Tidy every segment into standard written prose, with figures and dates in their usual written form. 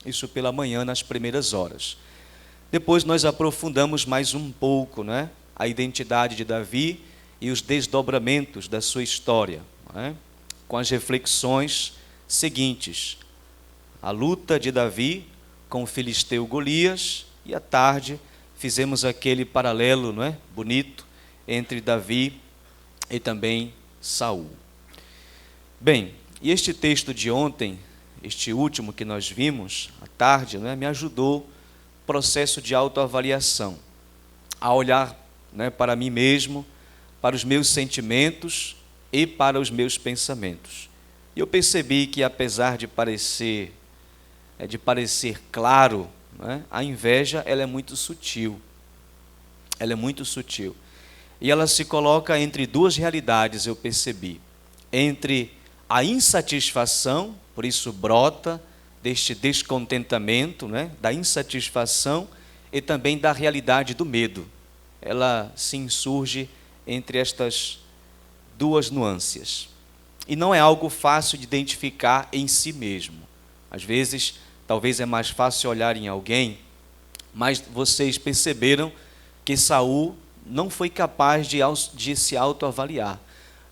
isso pela manhã, nas primeiras horas. Depois nós aprofundamos mais um pouco, né, a identidade de Davi e os desdobramentos da sua história, né, com as reflexões seguintes: a luta de Davi com o filisteu Golias, e à tarde fizemos aquele paralelo, não é, bonito, entre Davi e também Saul. Bem, e este texto de ontem, este último que nós vimos à tarde, né, me ajudou no processo de autoavaliação, a olhar, né, para mim mesmo, para os meus sentimentos e para os meus pensamentos. E eu percebi que, apesar de parecer claro, né, a inveja, ela é muito sutil. Ela é muito sutil. E ela se coloca entre duas realidades, eu percebi. Entre a insatisfação, por isso brota deste descontentamento, né, da insatisfação, e também da realidade do medo. Ela se insurge entre estas duas nuances. E não é algo fácil de identificar em si mesmo. Às vezes, talvez é mais fácil olhar em alguém, mas vocês perceberam que Saul não foi capaz de se autoavaliar,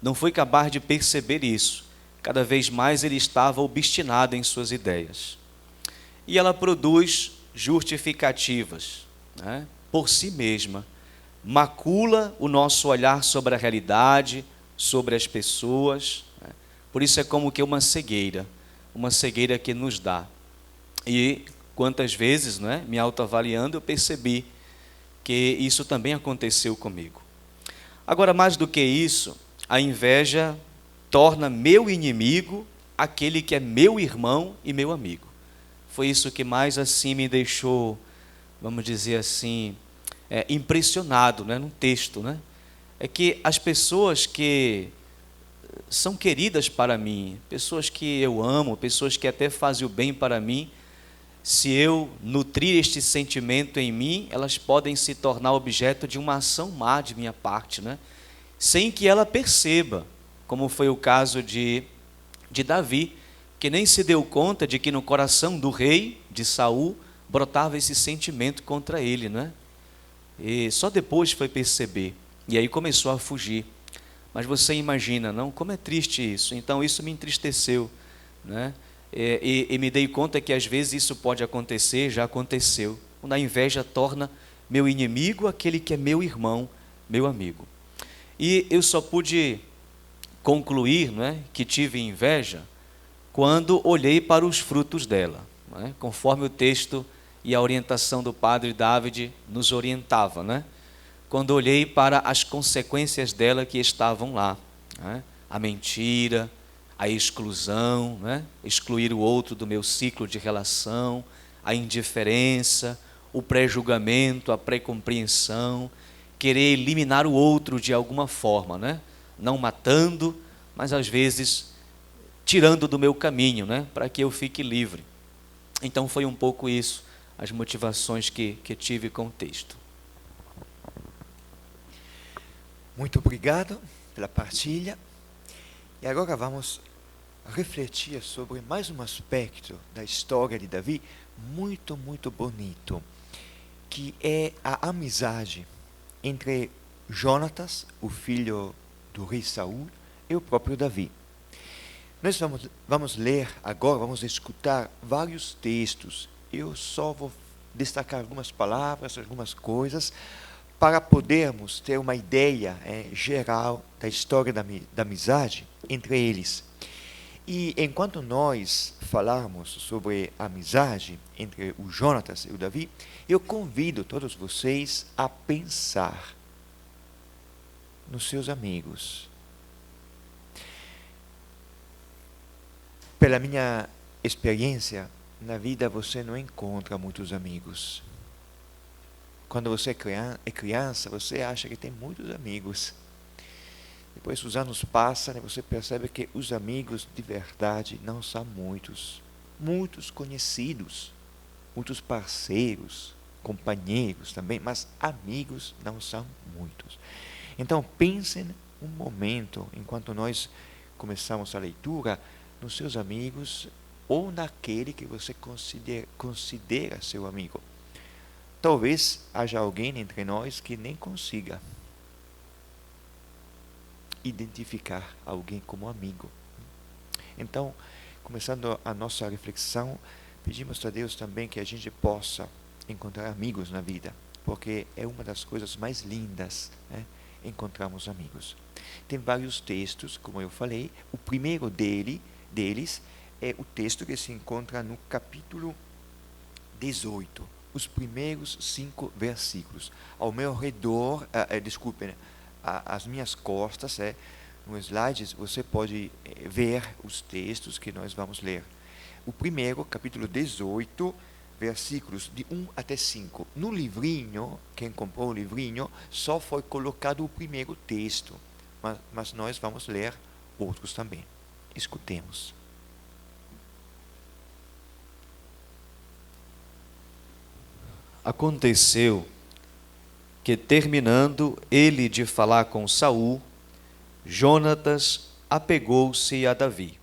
não foi capaz de perceber isso. Cada vez mais ele estava obstinado em suas ideias. E ela produz justificativas, né, por si mesma, macula o nosso olhar sobre a realidade, sobre as pessoas, né? Por isso é como que uma cegueira que nos dá. E quantas vezes, né, me autoavaliando, eu percebi que isso também aconteceu comigo. Agora, mais do que isso, a inveja torna meu inimigo aquele que é meu irmão e meu amigo. Foi isso que mais assim me deixou, vamos dizer assim, impressionado, né, no texto, né? É que as pessoas que são queridas para mim, pessoas que eu amo, pessoas que até fazem o bem para mim, se eu nutrir este sentimento em mim, elas podem se tornar objeto de uma ação má de minha parte, né? Sem que ela perceba, como foi o caso de Davi, que nem se deu conta de que no coração do rei, de Saul, brotava esse sentimento contra ele, né? E só depois foi perceber, e aí começou a fugir. Mas você imagina, não? Como é triste isso. Então isso me entristeceu, né? E me dei conta que às vezes isso pode acontecer, já aconteceu, quando a inveja torna meu inimigo aquele que é meu irmão, meu amigo. E eu só pude concluir, não é, que tive inveja quando olhei para os frutos dela, não é? Conforme o texto e a orientação do padre David nos orientava, né? Quando olhei para as consequências dela que estavam lá, né? A mentira, a exclusão, né? Excluir o outro do meu ciclo de relação, a indiferença, o pré-julgamento, a pré-compreensão, querer eliminar o outro de alguma forma, né? Não matando, mas às vezes tirando do meu caminho, né? Para que eu fique livre. Então foi um pouco isso, as motivações que tive com o texto. Muito obrigado pela partilha. E agora vamos refletir sobre mais um aspecto da história de Davi, muito, muito bonito, que é a amizade entre Jonatas, o filho do rei Saul, e o próprio Davi. Nós vamos ler agora, vamos escutar vários textos. Eu só vou destacar algumas palavras, algumas coisas, para podermos ter uma ideia geral da história da amizade entre eles. E enquanto nós falarmos sobre a amizade entre o Jonatas e o Davi, eu convido todos vocês a pensar nos seus amigos. Pela minha experiência, na vida você não encontra muitos amigos. Quando você é criança, você acha que tem muitos amigos. Depois os anos passam e você percebe que os amigos de verdade não são muitos. Muitos conhecidos, muitos parceiros, companheiros também, mas amigos não são muitos. Então pensem um momento, enquanto nós começamos a leitura, nos seus amigos ou naquele que você considera seu amigo. Talvez haja alguém entre nós que nem consiga identificar alguém como amigo. Então, começando a nossa reflexão, pedimos a Deus também que a gente possa encontrar amigos na vida, porque é uma das coisas mais lindas, né? Encontramos amigos. Tem vários textos, como eu falei. O primeiro deles é o texto que se encontra no capítulo 18, os primeiros 5 versículos. Ao meu redor, desculpem, às minhas costas, no slides, você pode ver os textos que nós vamos ler. O primeiro, capítulo 18, versículos de 1 até 5. No livrinho, quem comprou o livrinho, só foi colocado o primeiro texto, mas nós vamos ler outros também. Escutemos. Aconteceu que, terminando ele de falar com Saul, Jonatas apegou-se a Davi.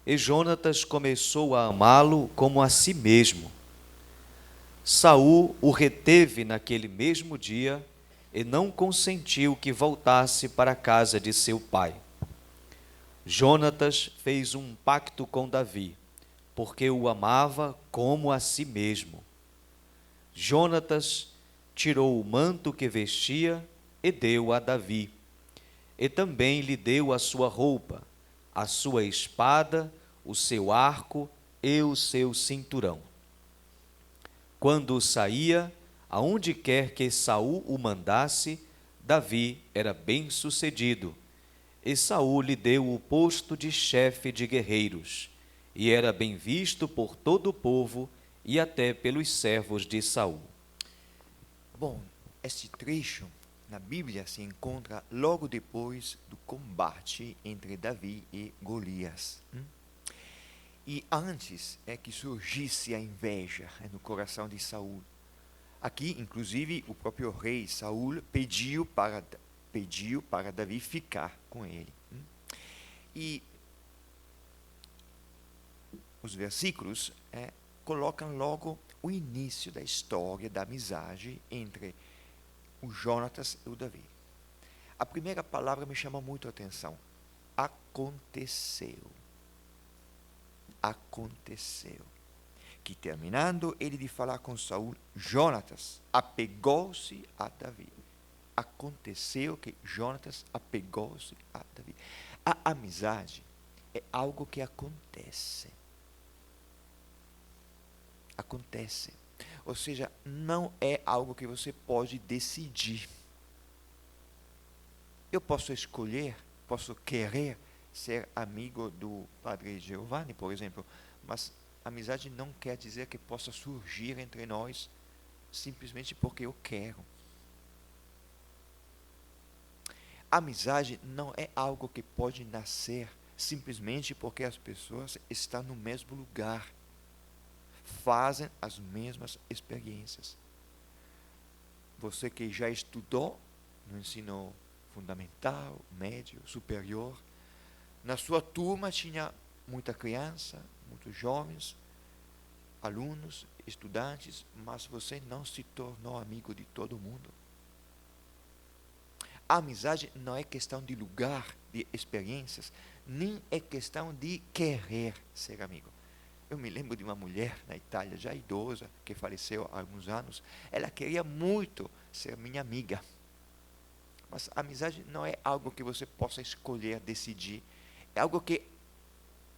E Jonatas começou a amá-lo como a si mesmo. Saul o reteve naquele mesmo dia e não consentiu que voltasse para a casa de seu pai. Jonatas fez um pacto com Davi, porque o amava como a si mesmo. Jonatas tirou o manto que vestia e deu a Davi. E também lhe deu a sua roupa, a sua espada, o seu arco e o seu cinturão. Quando saía, aonde quer que Saul o mandasse, Davi era bem-sucedido, e Saul lhe deu o posto de chefe de guerreiros, e era bem visto por todo o povo e até pelos servos de Saul. Bom, este trecho na Bíblia se encontra logo depois do combate entre Davi e Golias. E antes é que surgisse a inveja no coração de Saul. Aqui, inclusive, o próprio rei Saul pediu para Davi ficar com ele. E os versículos colocam logo o início da história da amizade entre o Jonatas e o Davi. A primeira palavra me chama muito a atenção. Aconteceu. Aconteceu. Que terminando ele de falar com Saul, Jonatas apegou-se a Davi. Aconteceu que Jonatas apegou-se a Davi. A amizade é algo que acontece. Acontece. Ou seja, não é algo que você pode decidir. Eu posso escolher, posso querer ser amigo do Padre Giovanni, por exemplo, mas amizade não quer dizer que possa surgir entre nós simplesmente porque eu quero. Amizade não é algo que pode nascer simplesmente porque as pessoas estão no mesmo lugar, fazem as mesmas experiências. Você que já estudou no ensino fundamental, médio, superior, na sua turma tinha muita criança, muitos jovens, alunos, estudantes, mas você não se tornou amigo de todo mundo. A amizade não é questão de lugar, de experiências, nem é questão de querer ser amigo. Eu me lembro de uma mulher na Itália, já idosa, que faleceu há alguns anos. Ela queria muito ser minha amiga. Mas a amizade não é algo que você possa escolher, decidir. É algo que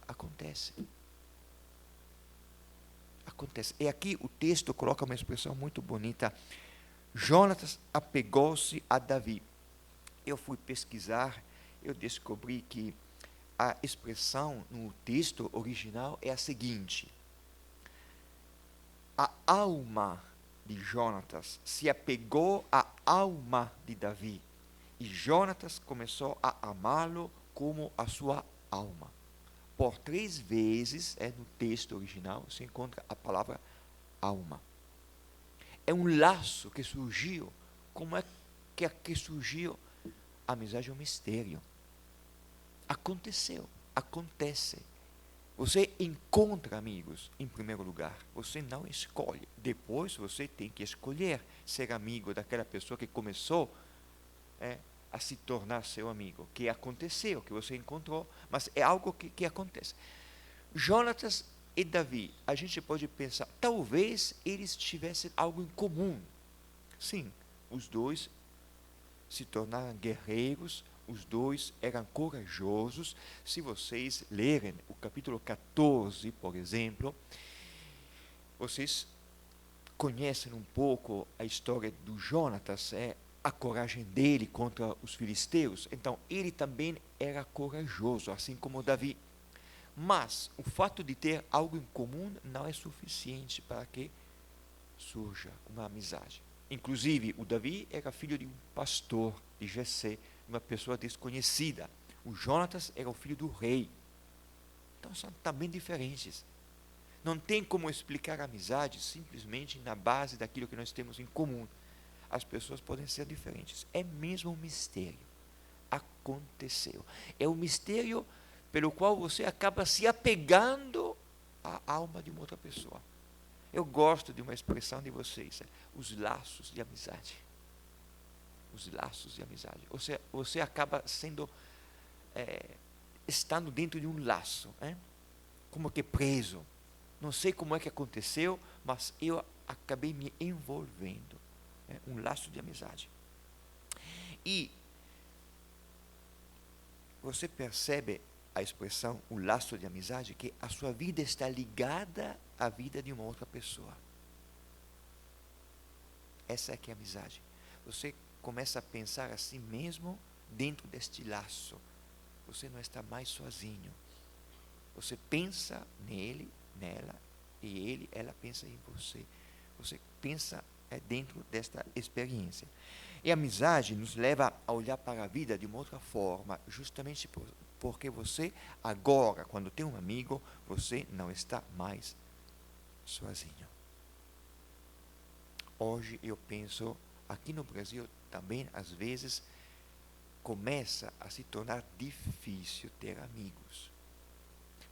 acontece. Acontece. E aqui o texto coloca uma expressão muito bonita. Jonatas apegou-se a Davi. Eu fui pesquisar, eu descobri que a expressão no texto original é a seguinte: a alma de Jonatas se apegou à alma de Davi, e Jonatas começou a amá-lo como a sua alma. Por 3 vezes no texto original se encontra a palavra alma. É um laço que surgiu. Como é que surgiu? A amizade é um mistério. Aconteceu, acontece. Você encontra amigos, em primeiro lugar. Você não escolhe. Depois você tem que escolher ser amigo daquela pessoa que começou a se tornar seu amigo. Que aconteceu, que você encontrou, mas é algo que acontece. Jonatas e Davi, a gente pode pensar, talvez eles tivessem algo em comum. Sim, os dois se tornaram guerreiros, os dois eram corajosos. Se vocês lerem o capítulo 14, por exemplo, vocês conhecem um pouco a história do Jonatas, a coragem dele contra os filisteus. Então, ele também era corajoso, assim como Davi. Mas o fato de ter algo em comum não é suficiente para que surja uma amizade. Inclusive, o Davi era filho de um pastor de Jessé, uma pessoa desconhecida. O Jonatas era o filho do rei. Então são também diferentes. Não tem como explicar a amizade simplesmente na base daquilo que nós temos em comum. As pessoas podem ser diferentes. É mesmo um mistério. Aconteceu. É um mistério pelo qual você acaba se apegando à alma de uma outra pessoa. Eu gosto de uma expressão de vocês, os laços de amizade. Os laços de amizade. Você acaba sendo, estando dentro de um laço, como que preso. Não sei como é que aconteceu, mas eu acabei me envolvendo. Um laço de amizade. E você percebe a expressão, o laço de amizade, que a sua vida está ligada à vida de uma outra pessoa. Essa é que é a amizade. Você começa a pensar a si mesmo dentro deste laço. Você não está mais sozinho. Você pensa nele, nela, e ela pensa em você. Você pensa dentro desta experiência. E a amizade nos leva a olhar para a vida de uma outra forma, justamente porque você, agora, quando tem um amigo, você não está mais sozinho. Hoje eu penso, aqui no Brasil também, às vezes, começa a se tornar difícil ter amigos.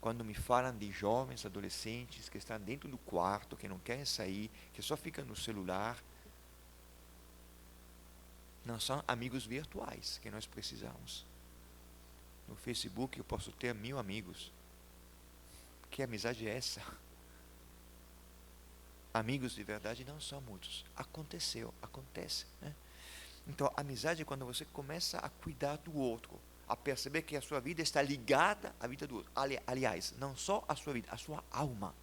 Quando me falam de jovens, adolescentes que estão dentro do quarto, que não querem sair, que só ficam no celular, não são amigos virtuais que nós precisamos. No Facebook eu posso ter 1000 amigos. Que amizade é essa? Amigos de verdade não são muitos. Acontece. Então, amizade é quando você começa a cuidar do outro, a perceber que a sua vida está ligada à vida do outro. Aliás, não só a sua vida, a sua alma.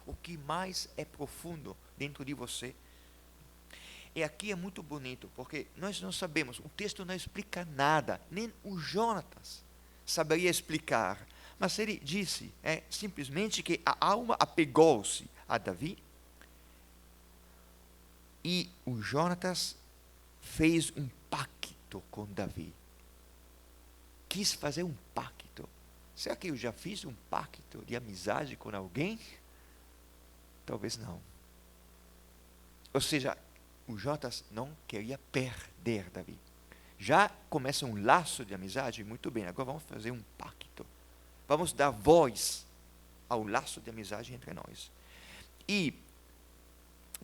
O que mais é profundo dentro de você. E aqui é muito bonito, porque nós não sabemos, o texto não explica nada, nem o Jonatas saberia explicar. Mas ele disse simplesmente que a alma apegou-se a Davi, e o Jonatas fez um pacto com Davi. Quis fazer um pacto. Será que eu já fiz um pacto de amizade com alguém? Talvez não. Ou seja, o Jonatas não queria perder Davi. Já começa um laço de amizade, muito bem, agora vamos fazer um pacto. Vamos dar voz ao laço de amizade entre nós. E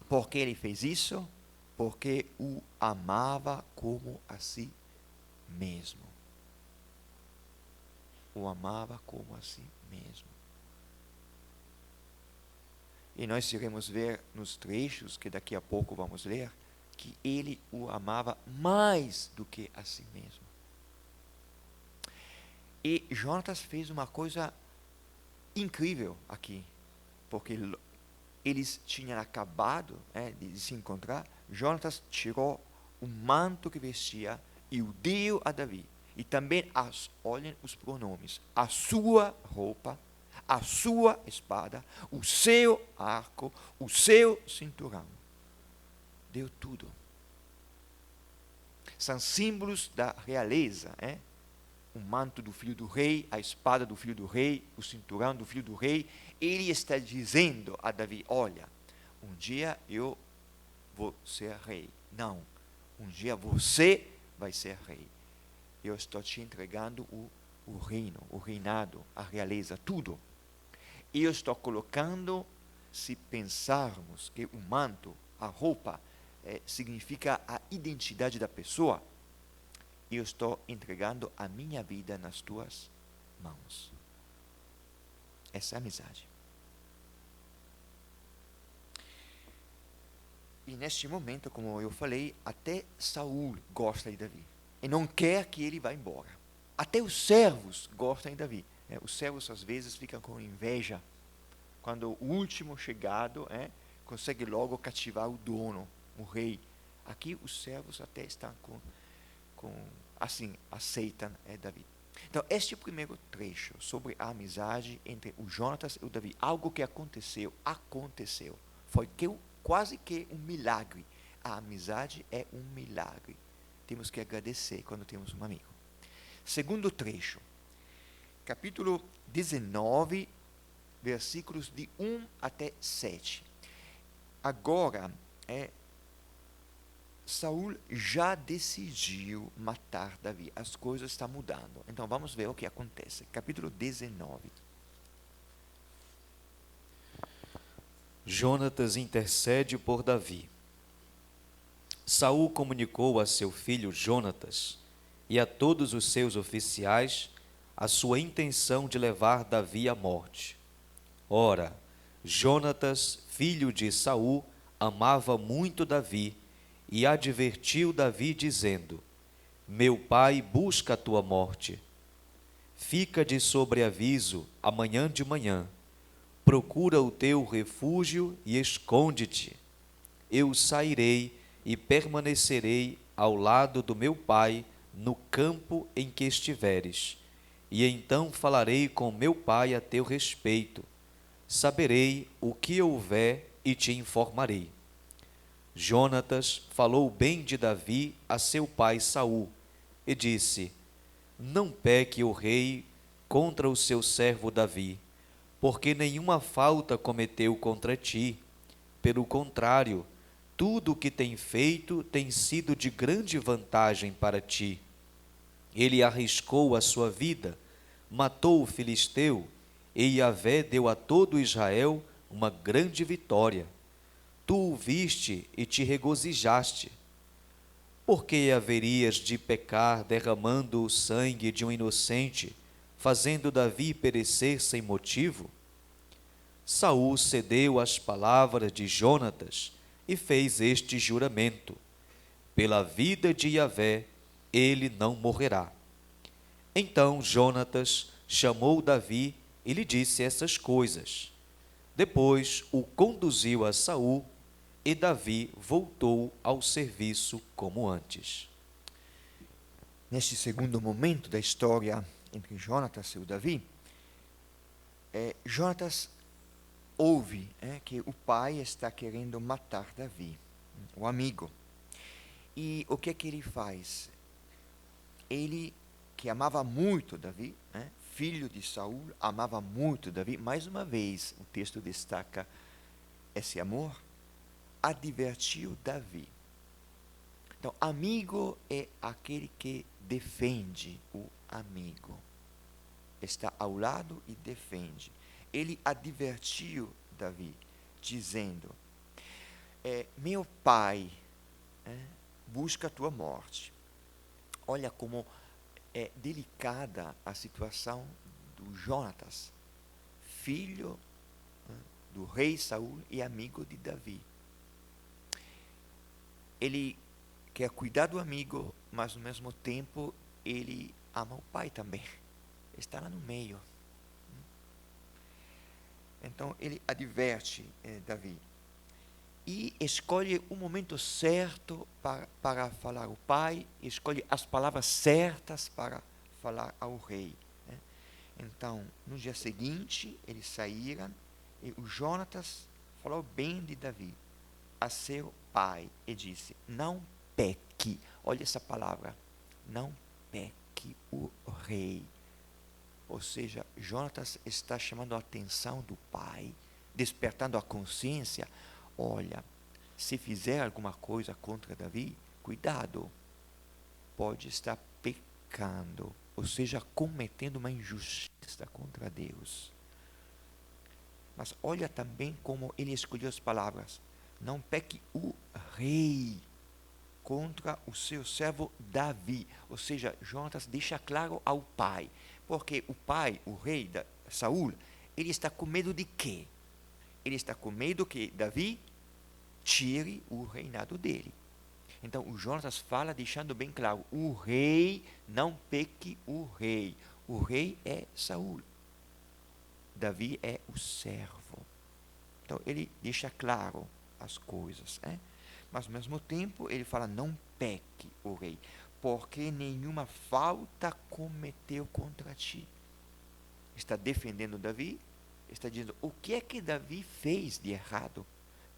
por que ele fez isso? Porque o amava como a si mesmo. O amava como a si mesmo. E nós iremos ver nos trechos que daqui a pouco vamos ler, que ele o amava mais do que a si mesmo. E Jonatas fez uma coisa incrível aqui, porque eles tinham acabado de se encontrar. Jonatas tirou o manto que vestia e o deu a Davi. E também, olhem os pronomes, a sua roupa, a sua espada, o seu arco, o seu cinturão. Deu tudo. São símbolos da realeza, o manto do filho do rei, a espada do filho do rei, o cinturão do filho do rei. Ele está dizendo a Davi, olha, um dia eu vou ser rei. Não, um dia você vai ser rei. Eu estou te entregando o reino, o reinado, a realeza, tudo. Eu estou colocando, se pensarmos que o manto, a roupa, significa a identidade da pessoa, eu estou entregando a minha vida nas tuas mãos. Essa é a amizade. E neste momento, como eu falei, até Saul gosta de Davi. E não quer que ele vá embora. Até os servos gostam de Davi. Os servos às vezes ficam com inveja quando o último chegado consegue logo cativar o dono, o rei. Aqui os servos até estão assim, aceitam Davi. Então, este é o primeiro trecho sobre a amizade entre o Jonatas e o Davi. Algo que aconteceu. Foi quase que um milagre. A amizade é um milagre. Temos que agradecer quando temos um amigo. Segundo trecho, capítulo 19, versículos de 1 até 7. Agora, Saul já decidiu matar Davi. As coisas estão mudando. Então vamos ver o que acontece. Capítulo 19. Jonatas intercede por Davi. Saul comunicou a seu filho Jonatas e a todos os seus oficiais a sua intenção de levar Davi à morte. Ora, Jonatas, filho de Saul, amava muito Davi e advertiu Davi dizendo: Meu pai busca a tua morte. Fica de sobreaviso amanhã de manhã. Procura o teu refúgio e esconde-te. Eu sairei e permanecerei ao lado do meu pai no campo em que estiveres. E então falarei com meu pai a teu respeito. Saberei o que houver e te informarei. Jonatas falou bem de Davi a seu pai Saul e disse: Não peque o rei contra o seu servo Davi, porque nenhuma falta cometeu contra ti. Pelo contrário, tudo o que tem feito tem sido de grande vantagem para ti. Ele arriscou a sua vida, matou o filisteu, e Yahvé deu a todo Israel uma grande vitória. Tu o viste e te regozijaste. Por que haverias de pecar derramando o sangue de um inocente, fazendo Davi perecer sem motivo? Saul cedeu às palavras de Jonatas e fez este juramento: pela vida de Yahvé, ele não morrerá. Então Jonatas chamou Davi e lhe disse essas coisas. Depois o conduziu a Saul e Davi voltou ao serviço como antes. Neste segundo momento da história entre Jonatas e o Davi, Jonatas ouve que o pai está querendo matar Davi, o amigo. E o que é que ele faz? Ele, que amava muito Davi, filho de Saul, amava muito Davi. Mais uma vez, o texto destaca esse amor. Advertiu Davi. Então, amigo é aquele que defende o amigo. Está ao lado e defende. Ele advertiu Davi, dizendo: meu pai busca a tua morte. Olha como é delicada a situação do Jonatas, filho do rei Saul e amigo de Davi. Ele quer cuidar do amigo, mas ao mesmo tempo ele ama o pai também. Está lá no meio. Então ele adverte Davi e escolhe o momento certo para falar ao pai, escolhe as palavras certas para falar ao rei. Então, no dia seguinte, eles saíram e o Jonatas falou bem de Davi a seu pai e disse: não peque. Olha essa palavra, não peque o rei. Ou seja, Jonatas está chamando a atenção do pai, despertando a consciência. Olha, se fizer alguma coisa contra Davi, cuidado, pode estar pecando, ou seja, cometendo uma injustiça contra Deus. Mas olha também como ele escolheu as palavras. Não peque o rei contra o seu servo Davi. Ou seja, Jonatas deixa claro ao pai. Porque o pai, o rei Saul, ele está com medo de quê? Ele está com medo que Davi tire o reinado dele. Então o Jonatas fala deixando bem claro, o rei, não peque o rei. O rei é Saul. Davi é o servo. Então ele deixa claro as coisas. Mas ao mesmo tempo ele fala, não peque o rei, porque nenhuma falta cometeu contra ti. Está defendendo Davi, está dizendo, o que é que Davi fez de errado?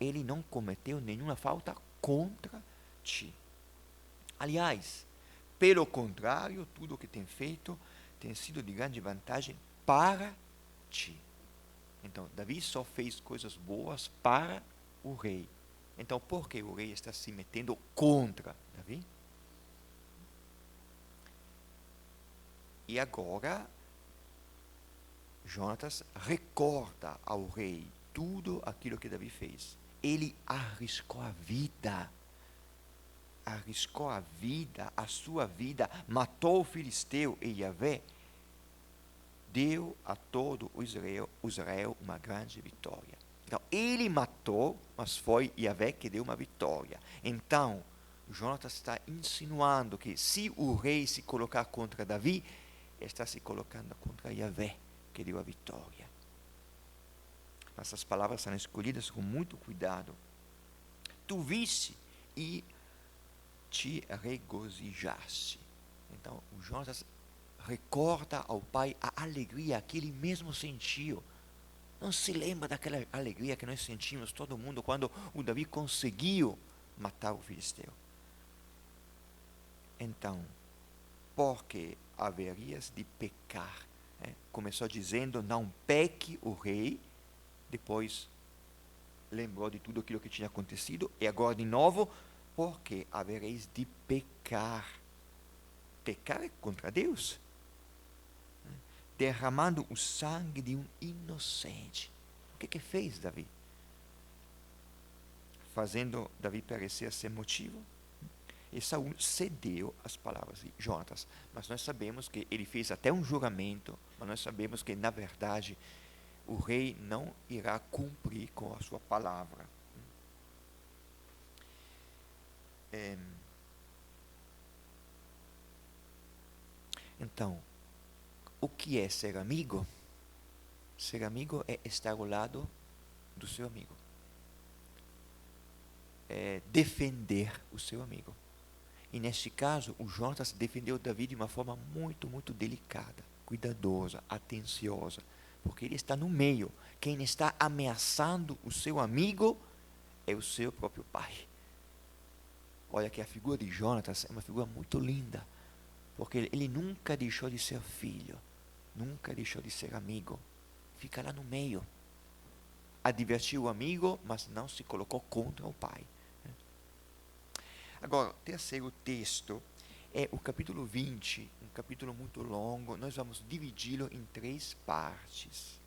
Ele não cometeu nenhuma falta contra ti. Aliás, pelo contrário, tudo o que tem feito tem sido de grande vantagem para ti. Então, Davi só fez coisas boas para o rei. Então, por que o rei está se metendo contra Davi? E agora, Jonatas recorda ao rei tudo aquilo que Davi fez. Ele arriscou a vida. Arriscou a vida, a sua vida, matou o filisteu e Yahvé deu a todo o Israel uma grande vitória. Então, ele matou, mas foi Yahvé que deu uma vitória. Então, Jonatas está insinuando que se o rei se colocar contra Davi, está se colocando contra Yahvé, que deu a vitória. Essas palavras são escolhidas com muito cuidado. Tu viste e te regozijaste. Então, o Jonatas recorda ao pai a alegria que ele mesmo sentiu. Não se lembra daquela alegria que nós sentimos, todo mundo, quando o Davi conseguiu matar o filisteu. Então, porque haverias de pecar? Começou dizendo, não peque o rei, depois lembrou de tudo aquilo que tinha acontecido, e agora de novo, porque havereis de pecar. Pecar é contra Deus. Derramando o sangue de um inocente. O que fez Davi? Fazendo Davi parecer sem motivo. E Saul cedeu às palavras de Jonatas. Mas nós sabemos que ele fez até um juramento, mas nós sabemos que, na verdade, o rei não irá cumprir com a sua palavra. Então, o que é ser amigo? Ser amigo é estar ao lado do seu amigo. É defender o seu amigo. E neste caso, o Jonatas defendeu Davi de uma forma muito, muito delicada, cuidadosa, atenciosa, porque ele está no meio. Quem está ameaçando o seu amigo é o seu próprio pai. Olha que a figura de Jonatas é uma figura muito linda, porque ele nunca deixou de ser filho, nunca deixou de ser amigo. Fica lá no meio. Advertiu o amigo, mas não se colocou contra o pai. Agora, o terceiro texto é o capítulo 20, um capítulo muito longo. Nós vamos dividi-lo em 3 partes.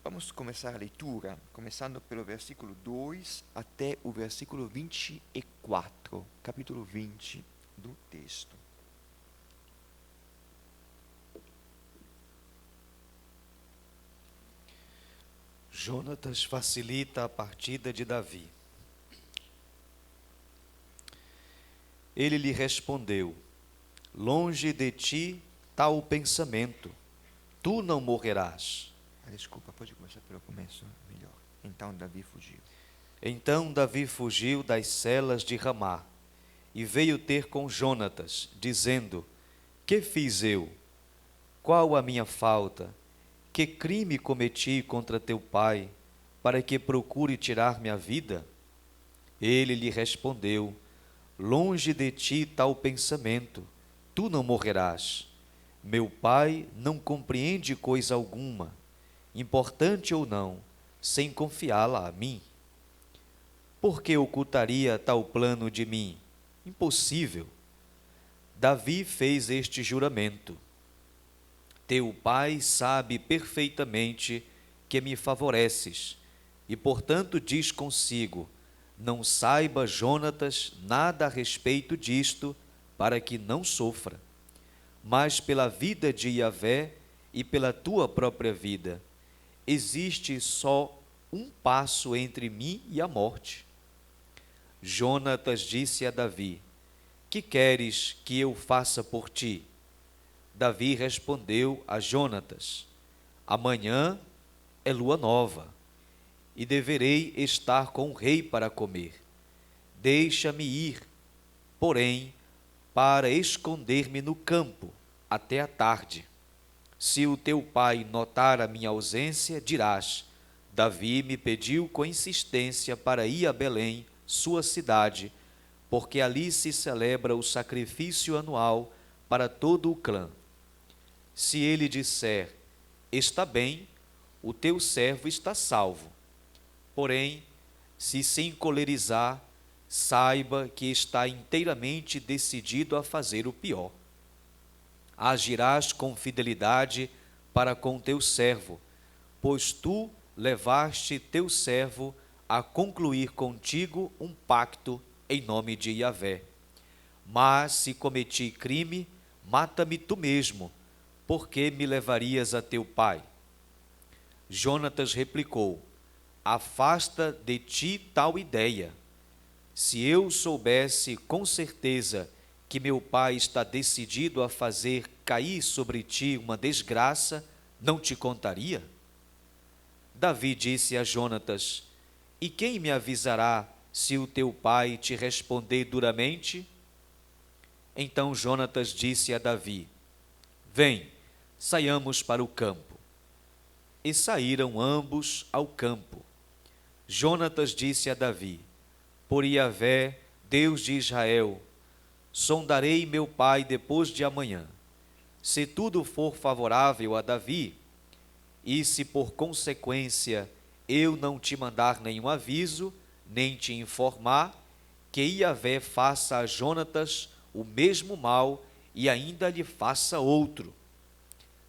Vamos começar a leitura, começando pelo versículo 2 até o versículo 24, capítulo 20 do texto. Jonatas facilita a partida de Davi. Ele lhe respondeu: longe de ti tal pensamento, tu não morrerás. Desculpa, pode começar pelo começo, melhor. Então Davi fugiu. Então Davi fugiu das celas de Ramá e veio ter com Jonatas, dizendo: que fiz eu? Qual a minha falta? Que crime cometi contra teu pai, para que procure tirar-me a vida? Ele lhe respondeu: longe de ti tal pensamento, tu não morrerás. Meu pai não compreende coisa alguma, importante ou não, sem confiá-la a mim. Por que ocultaria tal plano de mim? Impossível. Davi fez este juramento: teu pai sabe perfeitamente que me favoreces, e portanto diz consigo: não saiba Jonatas nada a respeito disto, para que não sofra. Mas pela vida de Yahvé e pela tua própria vida, existe só um passo entre mim e a morte. Jonatas disse a Davi: que queres que eu faça por ti? Davi respondeu a Jonatas: amanhã é lua nova, e deverei estar com o rei para comer. Deixa-me ir, porém, para esconder-me no campo até a tarde. Se o teu pai notar a minha ausência, dirás: Davi me pediu com insistência para ir a Belém, sua cidade, porque ali se celebra o sacrifício anual para todo o clã. Se ele disser: está bem, o teu servo está salvo. Porém, se encolerizar, saiba que está inteiramente decidido a fazer o pior. Agirás com fidelidade para com teu servo, pois tu levaste teu servo a concluir contigo um pacto em nome de Yahvé. Mas se cometi crime, mata-me tu mesmo, porque me levarias a teu pai? Jonatas replicou: afasta de ti tal ideia. Se eu soubesse com certeza que meu pai está decidido a fazer cair sobre ti uma desgraça, não te contaria? Davi disse a Jonatas: e quem me avisará se o teu pai te responder duramente? Então Jonatas disse a Davi: vem, saiamos para o campo. E saíram ambos ao campo. Jonatas disse a Davi: por Yahvé, Deus de Israel, sondarei meu pai depois de amanhã. Se tudo for favorável a Davi, e se por consequência eu não te mandar nenhum aviso, nem te informar, que Yahvé faça a Jonatas o mesmo mal e ainda lhe faça outro.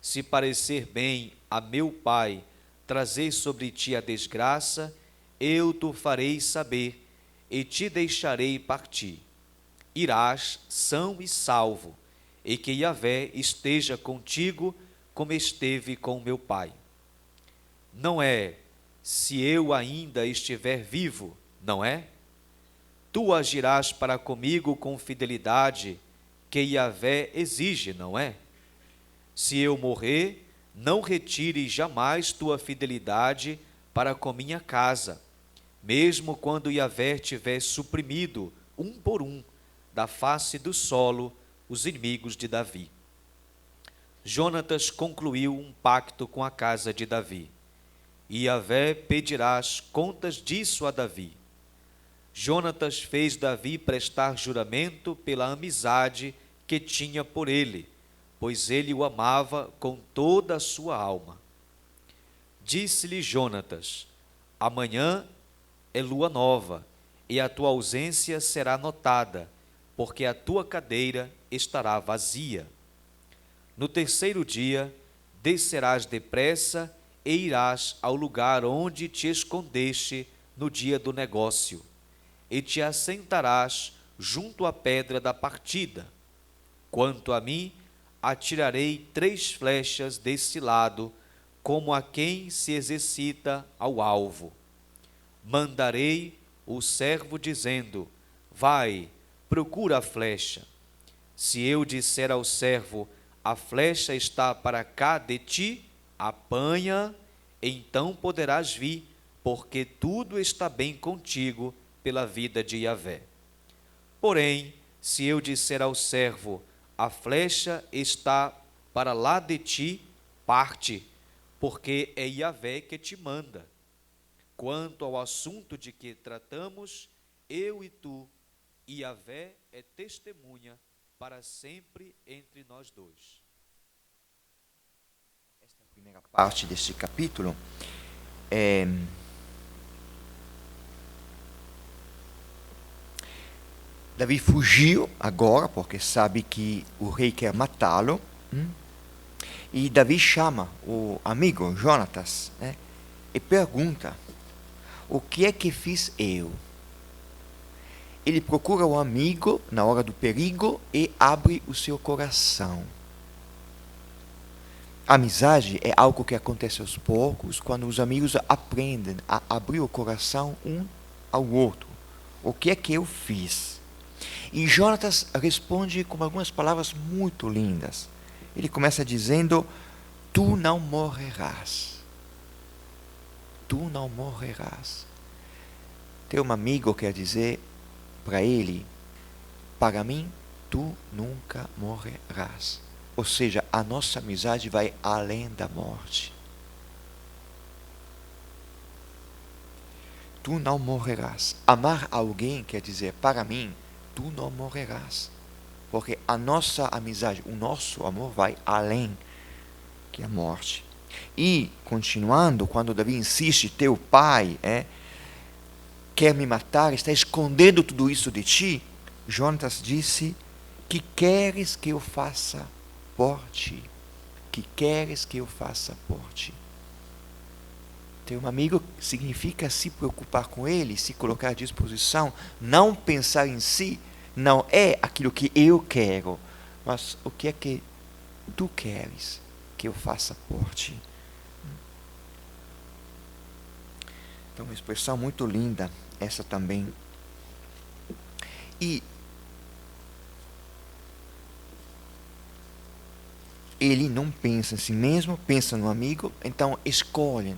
Se parecer bem a meu pai trazer sobre ti a desgraça, eu te farei saber e te deixarei partir. Irás são e salvo, e que Yahvé esteja contigo como esteve com meu pai. Não é, se eu ainda estiver vivo, não é? Tu agirás para comigo com fidelidade, que Yahvé exige, não é? Se eu morrer, não retires jamais tua fidelidade para com minha casa, mesmo quando Yahvé tiver suprimido, um por um, da face do solo, os inimigos de Davi. Jonatas concluiu um pacto com a casa de Davi, e Yahvé pedirá as contas disso a Davi. Jonatas fez Davi prestar juramento pela amizade que tinha por ele, pois ele o amava com toda a sua alma. Disse-lhe Jonatas: amanhã é lua nova, e a tua ausência será notada, porque a tua cadeira estará vazia. No terceiro dia, descerás depressa e irás ao lugar onde te escondeste no dia do negócio, e te assentarás junto à pedra da partida. Quanto a mim, atirarei 3 flechas desse lado, como a quem se exercita ao alvo. Mandarei o servo dizendo: vai, procura a flecha. Se eu disser ao servo: a flecha está para cá de ti, apanha, então poderás vir, porque tudo está bem contigo pela vida de Yahvé. Porém, se eu disser ao servo: a flecha está para lá de ti, parte, porque é Yahvé que te manda. Quanto ao assunto de que tratamos, eu e tu, e Yahvé é testemunha para sempre entre nós dois. Esta é a primeira parte deste capítulo. Davi fugiu agora, porque sabe que o rei quer matá-lo. E Davi chama o amigo Jonatas, e pergunta: o que é que fiz eu? Ele procura o amigo na hora do perigo e abre o seu coração. A amizade é algo que acontece aos poucos, quando os amigos aprendem a abrir o coração um ao outro. O que é que eu fiz? E Jonatas responde com algumas palavras muito lindas. Ele começa dizendo: tu não morrerás. Tu não morrerás. Ter um amigo quer dizer para ele: para mim, tu nunca morrerás. Ou seja, a nossa amizade vai além da morte. Tu não morrerás. Amar alguém quer dizer: para mim, tu não morrerás. Porque a nossa amizade, o nosso amor vai além que a morte. E, continuando, quando Davi insiste: teu pai quer me matar, está escondendo tudo isso de ti, Jonatas disse: que queres que eu faça por ti? Que queres que eu faça por ti? Ter um amigo significa se preocupar com ele, se colocar à disposição, não pensar em si, não é aquilo que eu quero, mas o que é que tu queres que eu faça por ti? Então, uma expressão muito linda, essa também. E ele não pensa em si mesmo, pensa no amigo, então escolhe,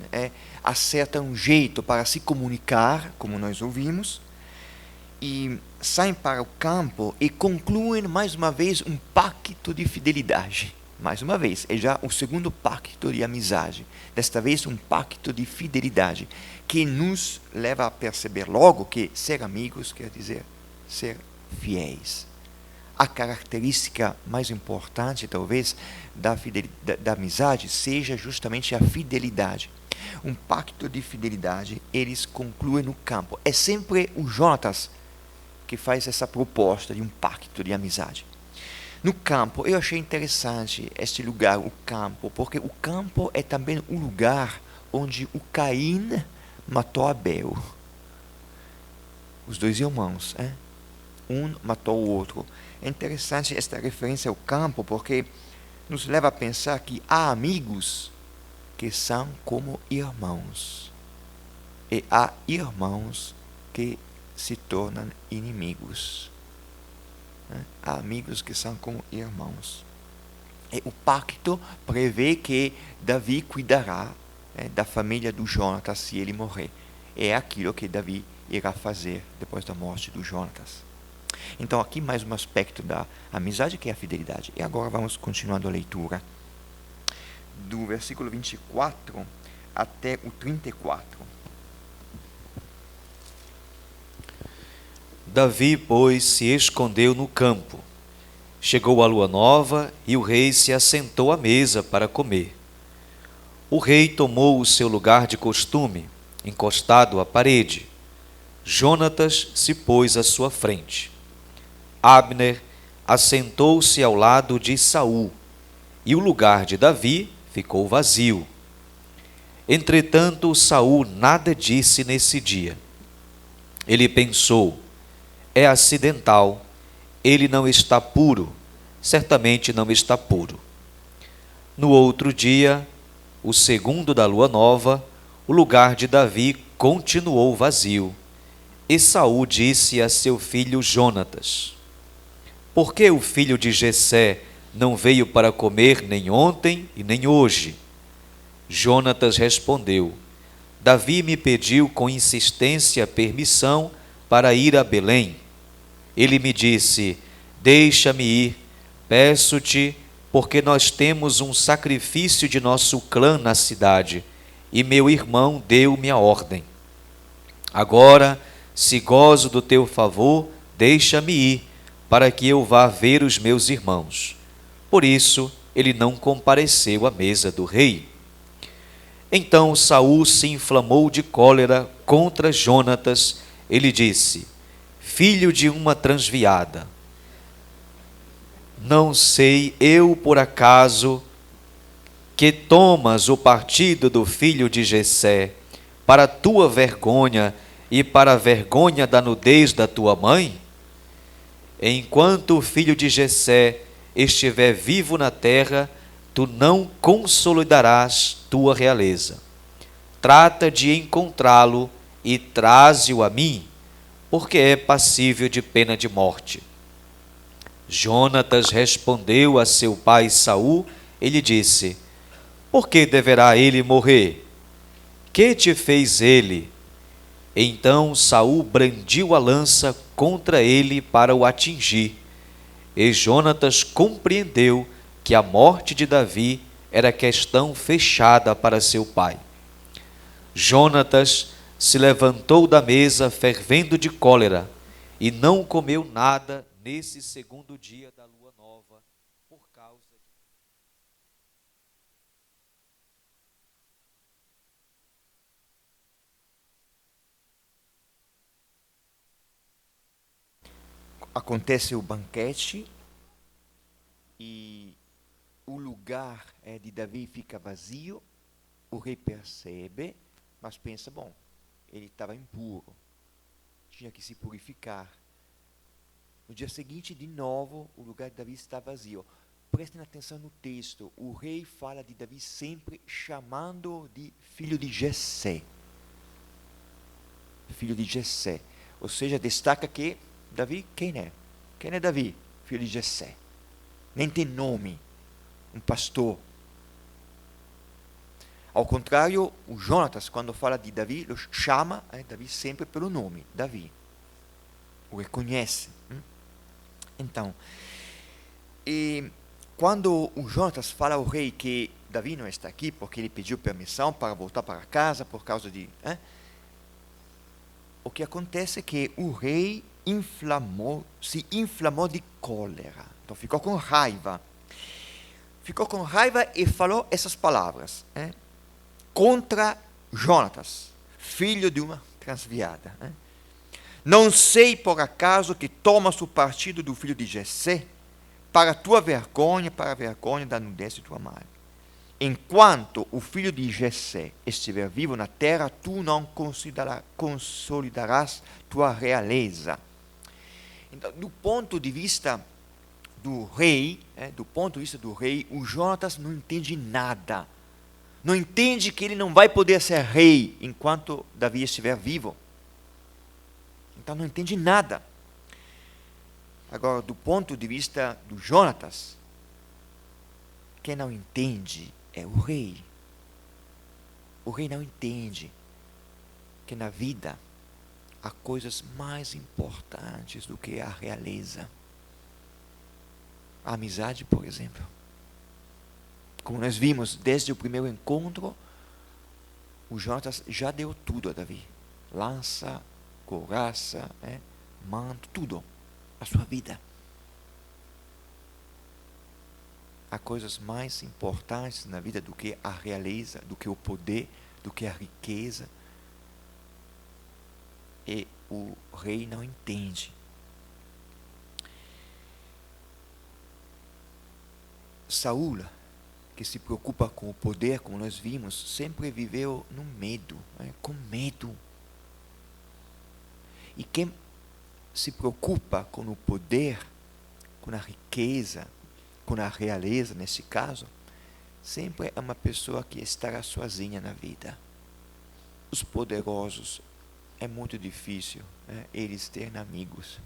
acerta um jeito para se comunicar, como nós ouvimos, e saem para o campo e concluem mais uma vez um pacto de fidelidade. Mais uma vez, é já o segundo pacto de amizade. Desta vez, um pacto de fidelidade, que nos leva a perceber logo que ser amigos quer dizer ser fiéis. A característica mais importante, talvez, da amizade seja justamente a fidelidade. Um pacto de fidelidade, eles concluem no campo. É sempre o Jonatas que faz essa proposta de um pacto de amizade. No campo, eu achei interessante este lugar, o campo, porque o campo é também o lugar onde o Caim matou Abel. Os dois irmãos, um matou o outro. É interessante esta referência ao campo, porque nos leva a pensar que há amigos que são como irmãos, e há irmãos que se tornam inimigos. Há amigos que são como irmãos. E o pacto prevê que Davi cuidará da família do Jonatas se ele morrer. É aquilo que Davi irá fazer depois da morte do Jonatas. Então, aqui mais um aspecto da amizade, que é a fidelidade. E agora vamos continuando a leitura do versículo 24 até o 34. Davi, pois, se escondeu no campo. Chegou a lua nova e o rei se assentou à mesa para comer. O rei tomou o seu lugar de costume, encostado à parede. Jonatas se pôs à sua frente. Abner assentou-se ao lado de Saul, e o lugar de Davi ficou vazio. Entretanto, Saul nada disse nesse dia. Ele pensou: é acidental, ele não está puro, certamente não está puro. No outro dia, o segundo da lua nova, o lugar de Davi continuou vazio. E Saul disse a seu filho Jonatas: por que o filho de Jessé não veio para comer nem ontem e nem hoje? Jonatas respondeu: Davi me pediu com insistência permissão para ir a Belém. Ele me disse: deixa-me ir, peço-te, porque nós temos um sacrifício de nosso clã na cidade, e meu irmão deu-me a ordem. Agora, se gozo do teu favor, deixa-me ir, para que eu vá ver os meus irmãos. Por isso, ele não compareceu à mesa do rei. Então Saul se inflamou de cólera contra Jonatas. Ele disse: filho de uma transviada, não sei eu por acaso que tomas o partido do filho de Jessé para a tua vergonha e para a vergonha da nudez da tua mãe? Enquanto o filho de Jessé estiver vivo na terra, tu não consolidarás tua realeza. Trata de encontrá-lo e traze-o a mim, porque é passível de pena de morte. Jonatas respondeu a seu pai Saul e lhe disse: por que deverá ele morrer? Que te fez ele? Então Saul brandiu a lança contra ele para o atingir. E Jonatas compreendeu que a morte de Davi era questão fechada para seu pai. Jonatas se levantou da mesa fervendo de cólera e não comeu nada nesse segundo dia da lua nova por causa de... Acontece o banquete e o lugar de Davi fica vazio. O rei percebe, mas pensa, bom, ele estava impuro, tinha que se purificar. No dia seguinte, de novo, o lugar de Davi está vazio. Prestem atenção no texto, o rei fala de Davi sempre chamando de filho de Jessé. Filho de Jessé. Ou seja, destaca que Davi, quem é? Quem é Davi? Filho de Jessé. Nem tem nome. Um pastor. Ao contrário, o Jonatas, quando fala de Davi, chama Davi sempre pelo nome, Davi. O reconhece. Então, quando o Jonatas fala ao rei que Davi não está aqui, porque ele pediu permissão para voltar para casa por causa de... o que acontece é que o rei se inflamou de cólera. Então ficou com raiva. Ficou com raiva e falou essas palavras. Contra Jonatas, filho de uma transviada. Não sei por acaso que tomas o partido do filho de Jessé para a tua vergonha, para a vergonha da nudez de tua mãe. Enquanto o filho de Jessé estiver vivo na terra, tu não consolidarás tua realeza. Então, do ponto de vista do rei, o Jonatas não entende nada. Não entende que ele não vai poder ser rei enquanto Davi estiver vivo. Então não entende nada. Agora, do ponto de vista do Jonatas, quem não entende é o rei. O rei não entende que na vida há coisas mais importantes do que a realeza. A amizade, por exemplo. Como nós vimos desde o primeiro encontro, o Jonatas já deu tudo a Davi. Lança, couraça, manto, tudo. A sua vida. Há coisas mais importantes na vida do que a realeza, do que o poder, do que a riqueza. E o rei não entende. Saul, que se preocupa com o poder, como nós vimos, sempre viveu no medo, com medo. E quem se preocupa com o poder, com a riqueza, com a realeza, nesse caso, sempre é uma pessoa que estará sozinha na vida. Os poderosos, é muito difícil eles terem amigos.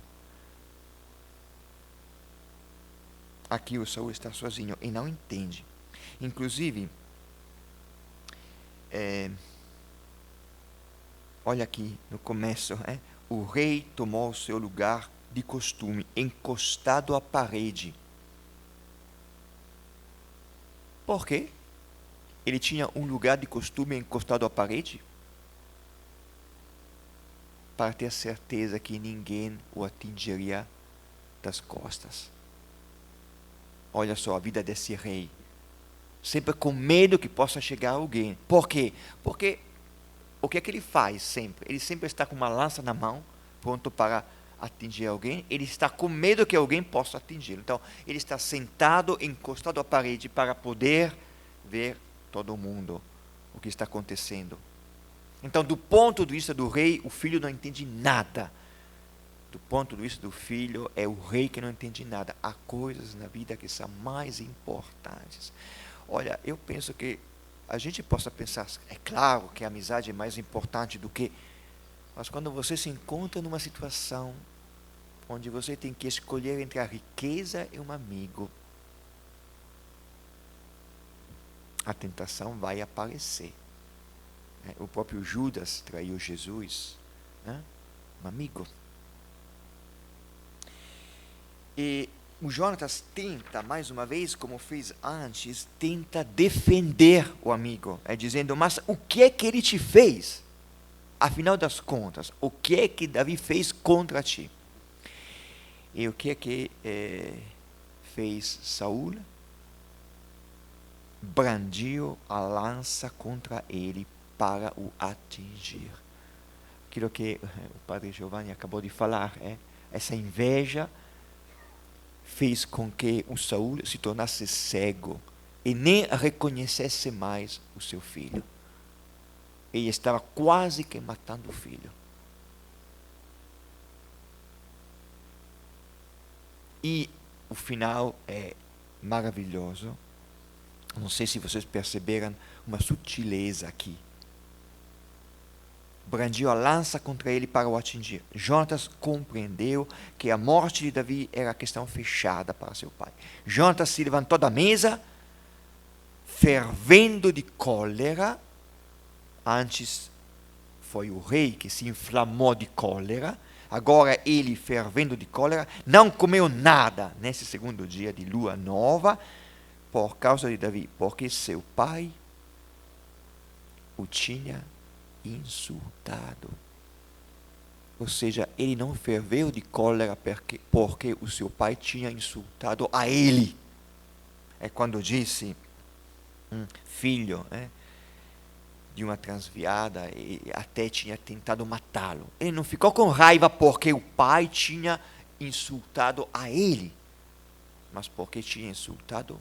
Aqui o Saul está sozinho e não entende. Inclusive, olha aqui no começo, o rei tomou o seu lugar de costume, encostado à parede. Por quê? Ele tinha um lugar de costume encostado à parede? Para ter certeza que ninguém o atingiria das costas. Olha só a vida desse rei. Sempre com medo que possa chegar alguém. Por quê? Porque o que é que ele faz sempre? Ele sempre está com uma lança na mão, pronto para atingir alguém. Ele está com medo que alguém possa atingi-lo. Então, ele está sentado, encostado à parede para poder ver todo mundo, o que está acontecendo. Então, do ponto de vista do rei, o filho não entende nada. Do ponto de vista do filho, é o rei que não entende nada. Há coisas na vida que são mais importantes. Olha, eu penso que a gente possa pensar, é claro que a amizade é mais importante do que... Mas quando você se encontra numa situação onde você tem que escolher entre a riqueza e um amigo, a tentação vai aparecer. O próprio Judas traiu Jesus, né? Um amigo. E o Jonatas tenta, mais uma vez, como fez antes, tenta defender o amigo, dizendo, mas o que é que ele te fez? Afinal das contas, o que é que Davi fez contra ti? E o que é que fez Saul? Brandiu a lança contra ele para o atingir. Aquilo que o padre Giovanni acabou de falar, essa inveja fez com que o Saul se tornasse cego e nem reconhecesse mais o seu filho. Ele estava quase que matando o filho. E o final é maravilhoso. Não sei se vocês perceberam uma sutileza aqui. Brandiu a lança contra ele para o atingir. Jonatas compreendeu que a morte de Davi era questão fechada para seu pai. Jonatas se levantou da mesa, fervendo de cólera. Antes foi o rei que se inflamou de cólera. Agora ele, fervendo de cólera, não comeu nada nesse segundo dia de lua nova, por causa de Davi, porque seu pai o tinha insultado. Ou seja, ele não ferveu de cólera porque o seu pai tinha insultado a ele. É quando disse, filho, de uma transviada, e até tinha tentado matá-lo. Ele não ficou com raiva porque o pai tinha insultado a ele, mas porque tinha insultado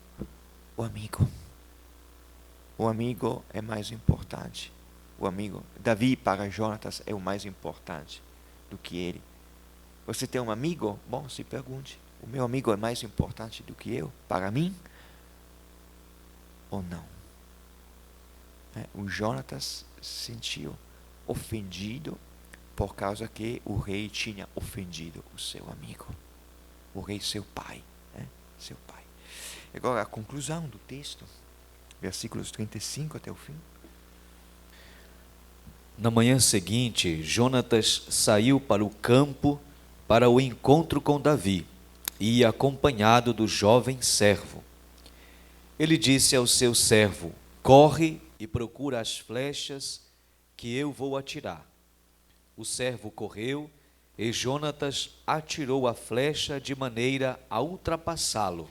o amigo. O amigo é mais importante. O amigo, Davi para Jonatas é o mais importante do que ele. Você tem um amigo? Bom, se pergunte, o meu amigo é mais importante do que eu, para mim? Ou não? O Jonatas se sentiu ofendido por causa que o rei tinha ofendido o seu amigo. O rei, seu pai. Seu pai. Agora, a conclusão do texto, versículos 35 até o fim. Na manhã seguinte, Jonatas saiu para o campo para o encontro com Davi, e ia acompanhado do jovem servo. Ele disse ao seu servo, corre e procura as flechas que eu vou atirar. O servo correu e Jonatas atirou a flecha de maneira a ultrapassá-lo.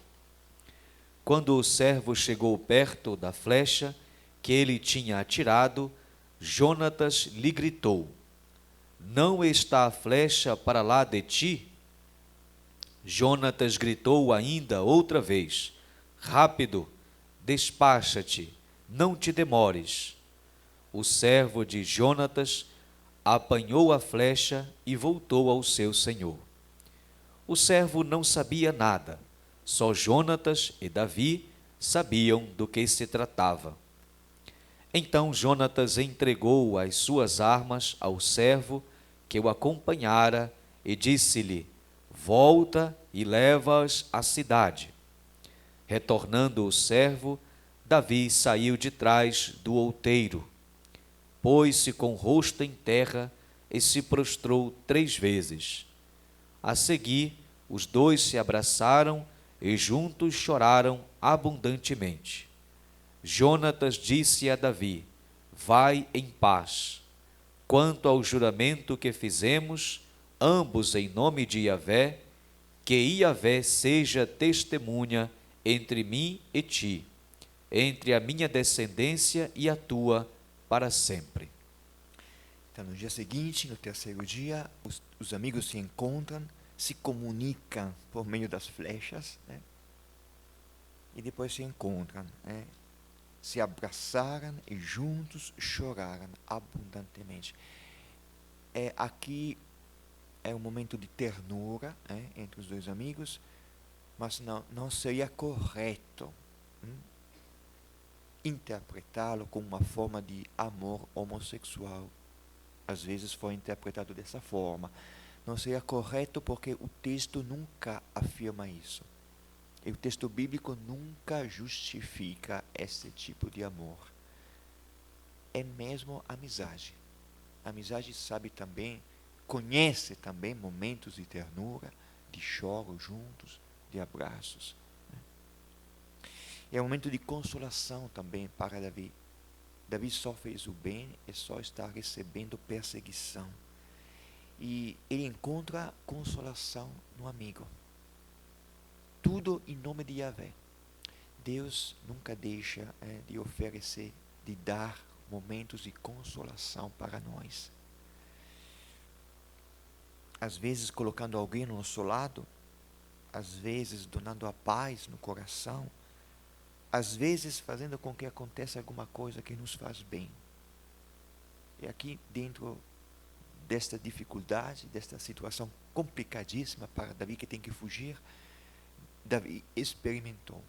Quando o servo chegou perto da flecha que ele tinha atirado, Jonatas lhe gritou, não está a flecha para lá de ti? Jonatas gritou ainda outra vez, rápido, despacha-te, não te demores. O servo de Jonatas apanhou a flecha e voltou ao seu senhor. O servo não sabia nada, só Jonatas e Davi sabiam do que se tratava. Então Jonatas entregou as suas armas ao servo que o acompanhara e disse-lhe, volta e leva-as à cidade. Retornando o servo, Davi saiu de trás do outeiro, pôs-se com o rosto em terra e se prostrou 3 vezes. A seguir, os dois se abraçaram e juntos choraram abundantemente. Jonatas disse a Davi, vai em paz. Quanto ao juramento que fizemos, ambos em nome de Yahvé, que Yahvé seja testemunha entre mim e ti, entre a minha descendência e a tua, para sempre. Então, no dia seguinte, no terceiro dia, os amigos se encontram, se comunicam por meio das flechas, e depois se encontram. se abraçaram e juntos choraram abundantemente. Aqui é um momento de ternura entre os dois amigos, mas não seria correto interpretá-lo como uma forma de amor homossexual. Às vezes foi interpretado dessa forma. Não seria correto porque o texto nunca afirma isso. E o texto bíblico nunca justifica esse tipo de amor. É mesmo amizade. A amizade sabe também, conhece também momentos de ternura, de choro juntos, de abraços. É um momento de consolação também para Davi. Davi só fez o bem e só está recebendo perseguição. E ele encontra consolação no amigo. Tudo em nome de Yahvé. Deus nunca deixa de oferecer, de dar momentos de consolação para nós. Às vezes colocando alguém no nosso lado, às vezes donando a paz no coração, às vezes fazendo com que aconteça alguma coisa que nos faz bem. E aqui dentro desta dificuldade, desta situação complicadíssima para Davi, que tem que fugir, Davi experimentou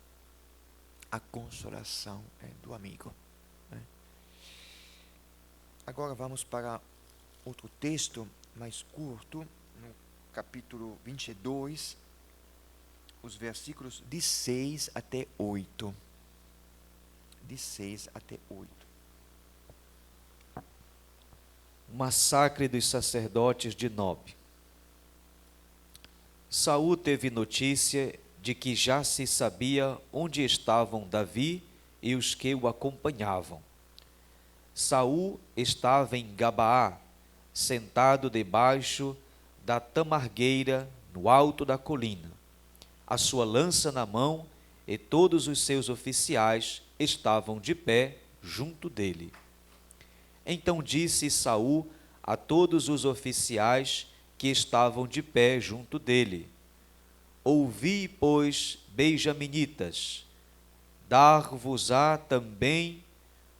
a consolação do amigo. Agora vamos para outro texto mais curto, no capítulo 22, os versículos de 6 até 8. De 6 até 8. O massacre dos sacerdotes de Nob. Saul teve notícia de que já se sabia onde estavam Davi e os que o acompanhavam. Saul estava em Gabaá, sentado debaixo da tamargueira no alto da colina, a sua lança na mão, e todos os seus oficiais estavam de pé junto dele. Então disse Saul a todos os oficiais que estavam de pé junto dele: ouvi, pois, benjaminitas, dar-vos-á também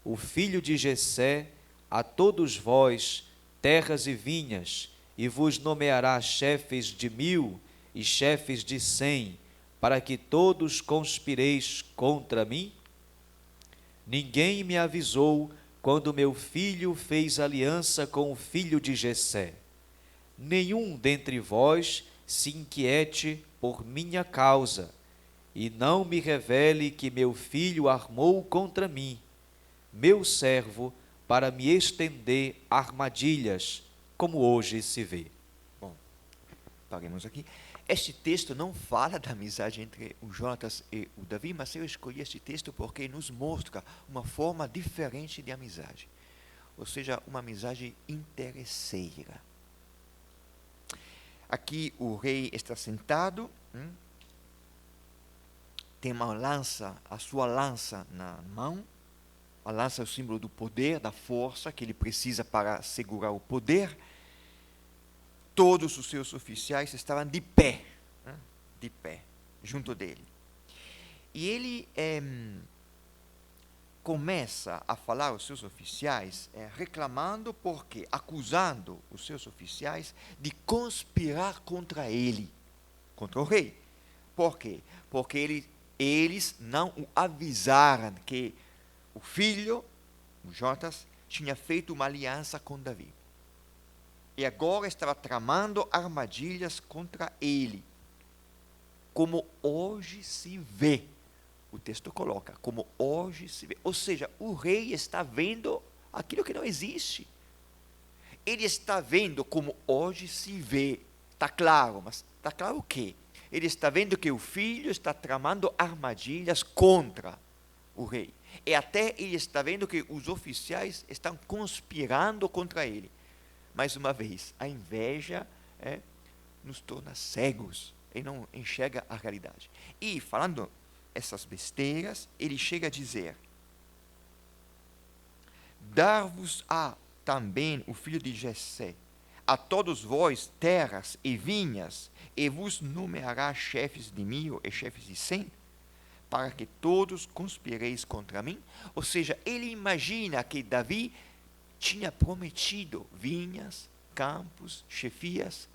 o filho de Jessé a todos vós terras e vinhas, e vos nomeará chefes de 1000 e chefes de 100, para que todos conspireis contra mim? Ninguém me avisou quando meu filho fez aliança com o filho de Jessé. Nenhum dentre vós se inquiete por minha causa, e não me revele que meu filho armou contra mim, meu servo, para me estender armadilhas, como hoje se vê. Bom, paremos aqui. Este texto não fala da amizade entre o Jonatas e o Davi, mas eu escolhi este texto porque nos mostra uma forma diferente de amizade. Ou seja, uma amizade interesseira. Aqui o rei está sentado, tem uma lança, a sua lança na mão. A lança é o símbolo do poder, da força que ele precisa para segurar o poder. Todos os seus oficiais estavam de pé, junto dele. E ele começa a falar aos seus oficiais, reclamando, porque acusando os seus oficiais de conspirar contra ele, contra o rei. Por quê? Porque eles não o avisaram que o filho, o Jonatas, tinha feito uma aliança com Davi. E agora estava tramando armadilhas contra ele. Como hoje se vê. O texto coloca, como hoje se vê. Ou seja, o rei está vendo aquilo que não existe. Ele está vendo como hoje se vê. Está claro, mas está claro o quê? Ele está vendo que o filho está tramando armadilhas contra o rei. E até ele está vendo que os oficiais estão conspirando contra ele. Mais uma vez, a inveja nos torna cegos e não enxerga a realidade. E falando essas besteiras, ele chega a dizer: dar-vos-á também o filho de Jessé, a todos vós terras e vinhas, e vos nomeará chefes de 1000 e chefes de 100, para que todos conspireis contra mim. Ou seja, ele imagina que Davi tinha prometido vinhas, campos, chefias,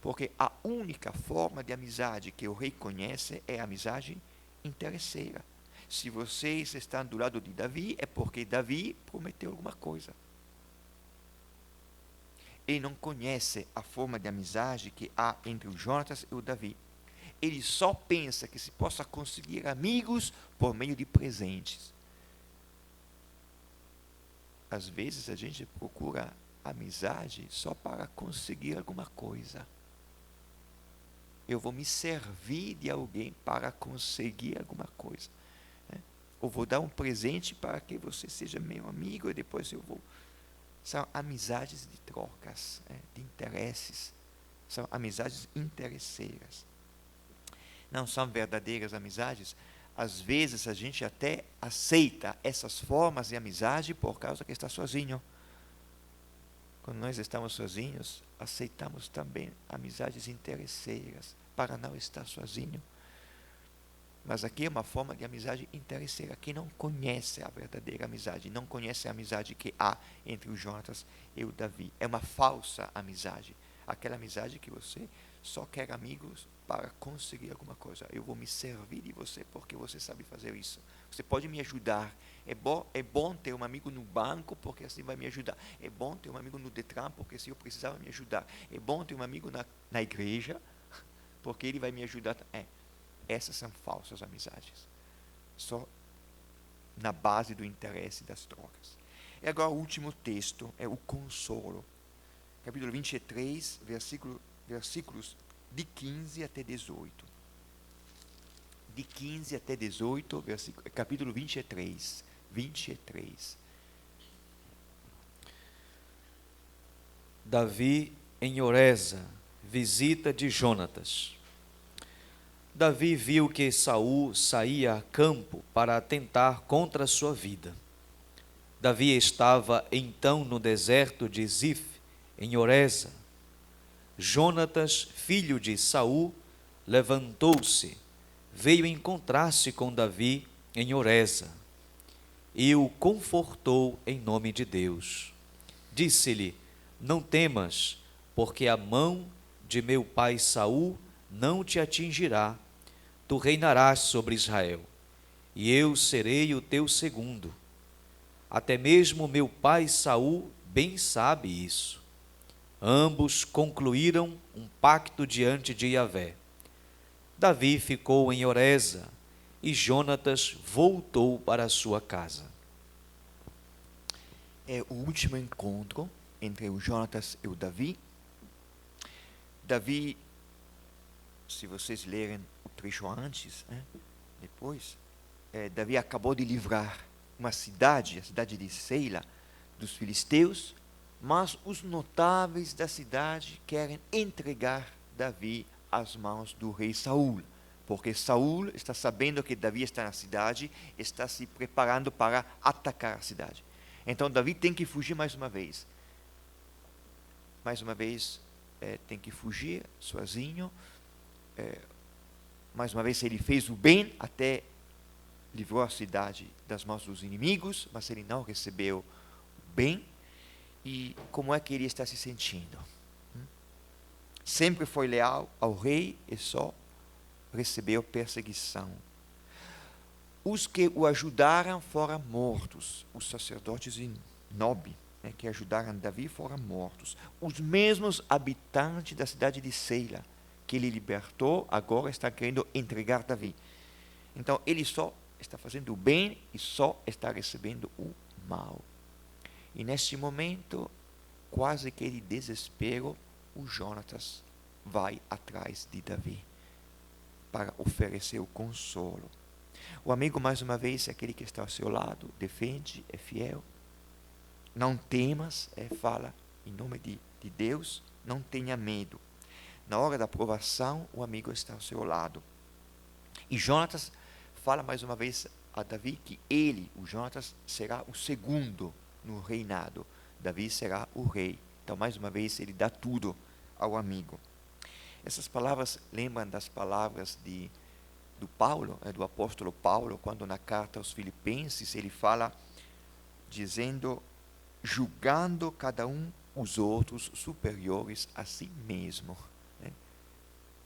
porque a única forma de amizade que o rei conhece é a amizade interesseira. Se vocês estão do lado de Davi, é porque Davi prometeu alguma coisa. Ele não conhece a forma de amizade que há entre o Jonatas e o Davi. Ele só pensa que se possa conseguir amigos por meio de presentes. Às vezes a gente procura amizade só para conseguir alguma coisa. Eu vou me servir de alguém para conseguir alguma coisa. Ou vou dar um presente para que você seja meu amigo e depois eu vou. São amizades de trocas, de interesses. São amizades interesseiras. Não são verdadeiras amizades. Às vezes a gente até aceita essas formas de amizade por causa que está sozinho. Quando nós estamos sozinhos, aceitamos também amizades interesseiras para não estar sozinho. Mas aqui é uma forma de amizade interesseira, que não conhece a verdadeira amizade, não conhece a amizade que há entre o Jonatas e o Davi. É uma falsa amizade, aquela amizade que você só quer amigos para conseguir alguma coisa. Eu vou me servir de você porque você sabe fazer isso. Você pode me ajudar. É bom ter um amigo no banco porque assim vai me ajudar. É bom ter um amigo no Detran porque se eu precisar vai me ajudar. É bom ter um amigo na igreja porque ele vai me ajudar. Essas são falsas amizades. Só na base do interesse das trocas. E agora o último texto é o consolo. Capítulo 23, versículos de 15 até 18. De 15 até 18, capítulo 23. 23. Davi em Oreza, visita de Jonatas. Davi viu que Saul saía a campo para atentar contra a sua vida. Davi estava então no deserto de Zif, em Oreza. Jonatas, filho de Saul, levantou-se, veio encontrar-se com Davi em Oreza e o confortou em nome de Deus. Disse-lhe: não temas, porque a mão de meu pai Saul não te atingirá. Tu reinarás sobre Israel, e eu serei o teu segundo. Até mesmo meu pai Saul bem sabe isso. Ambos concluíram um pacto diante de Yahvé. Davi ficou em Oreza, e Jonatas voltou para sua casa. É o último encontro entre o Jonatas e o Davi. Davi, se vocês lerem o trecho antes, depois, Davi acabou de livrar uma cidade, a cidade de Seila, dos filisteus, mas os notáveis da cidade querem entregar Davi às mãos do rei Saul, porque Saul está sabendo que Davi está na cidade, está se preparando para atacar a cidade. Então Davi tem que fugir mais uma vez. Mais uma vez, tem que fugir sozinho. Mais uma vez ele fez o bem, até livrou a cidade das mãos dos inimigos, mas ele não recebeu o bem. E como é que ele está se sentindo? Sempre foi leal ao rei e só recebeu perseguição. Os que o ajudaram foram mortos, os sacerdotes de Nob, que ajudaram Davi foram mortos. Os mesmos habitantes da cidade de Seila, que ele libertou, agora está querendo entregar Davi. Então ele só está fazendo o bem e só está recebendo o mal. E neste momento, quase que de desespero, o Jonatas vai atrás de Davi para oferecer o consolo. O amigo, mais uma vez, é aquele que está ao seu lado, defende, é fiel. Não temas, fala em nome de Deus, não tenha medo. Na hora da provação, o amigo está ao seu lado. E Jonatas fala mais uma vez a Davi que ele, o Jonatas, será o segundo no reinado. Davi será o rei. Então, mais uma vez, ele dá tudo ao amigo. Essas palavras lembram das palavras do Paulo, do apóstolo Paulo, quando na carta aos Filipenses ele fala dizendo, julgando cada um os outros superiores a si mesmo.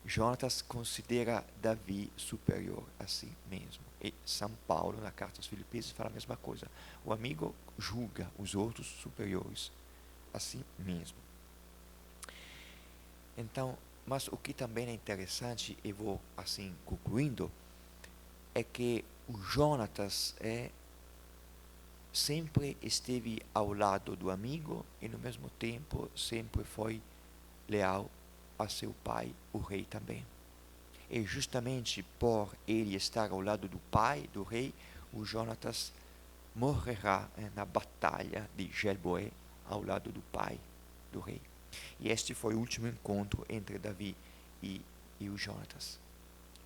Jonatas considera Davi superior a si mesmo. E São Paulo, na carta aos Filipenses, fala a mesma coisa. O amigo julga os outros superiores a si mesmo. Então, mas o que também é interessante, e vou assim concluindo, é que o Jonatas sempre esteve ao lado do amigo e, no mesmo tempo, sempre foi leal a seu pai, o rei também. E justamente por ele estar ao lado do pai, do rei, o Jonatas morrerá na batalha de Gilboé, ao lado do pai, do rei. E este foi o último encontro entre Davi e o Jonatas.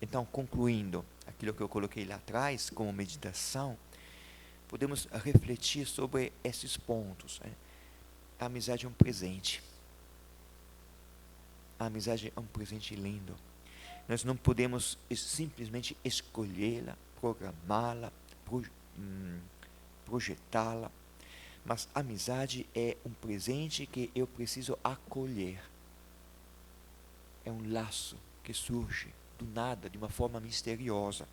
Então, concluindo aquilo que eu coloquei lá atrás como meditação, podemos refletir sobre esses pontos. A amizade é um presente. A amizade é um presente lindo. Nós não podemos simplesmente escolhê-la, programá-la, projetá-la. Mas a amizade é um presente que eu preciso acolher. É um laço que surge do nada, de uma forma misteriosa.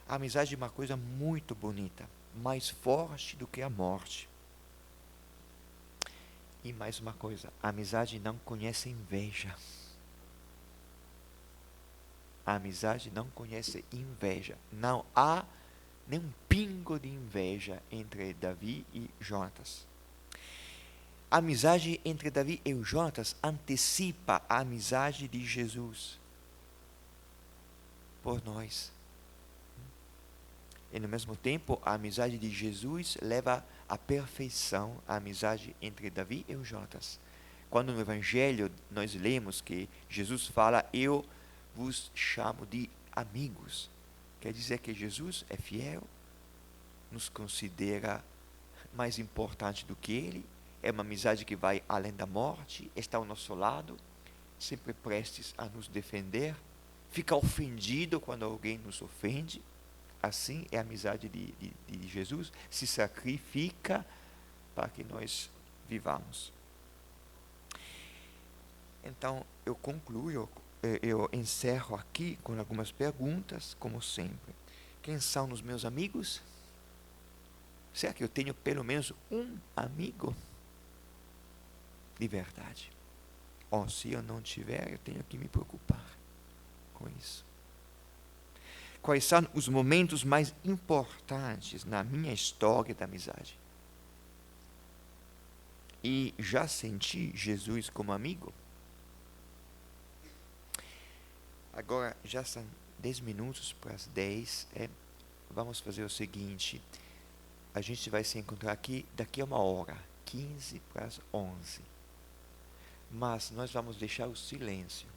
A amizade é uma coisa muito bonita, mais forte do que a morte. E mais uma coisa, a amizade não conhece inveja. A amizade não conhece inveja. Não há nem um pingo de inveja entre Davi e Jonatas. A amizade entre Davi e Jonatas antecipa a amizade de Jesus por nós. E no mesmo tempo, a amizade de Jesus leva à perfeição a amizade entre Davi e Jonatas. Quando no Evangelho nós lemos que Jesus fala, eu vos chamo de amigos. Quer dizer que Jesus é fiel, nos considera mais importante do que ele, é uma amizade que vai além da morte, está ao nosso lado, sempre prestes a nos defender, fica ofendido quando alguém nos ofende. Assim é a amizade de Jesus, se sacrifica para que nós vivamos. Então, eu concluo, eu encerro aqui com algumas perguntas, como sempre. Quem são os meus amigos? Será que eu tenho pelo menos um amigo de verdade? Ou se eu não tiver, eu tenho que me preocupar com isso. Quais são os momentos mais importantes na minha história da amizade? E já senti Jesus como amigo? Agora, já são 10 minutos para as 10. Vamos fazer o seguinte. A gente vai se encontrar aqui daqui a uma hora, 15 para as 11. Mas nós vamos deixar o silêncio.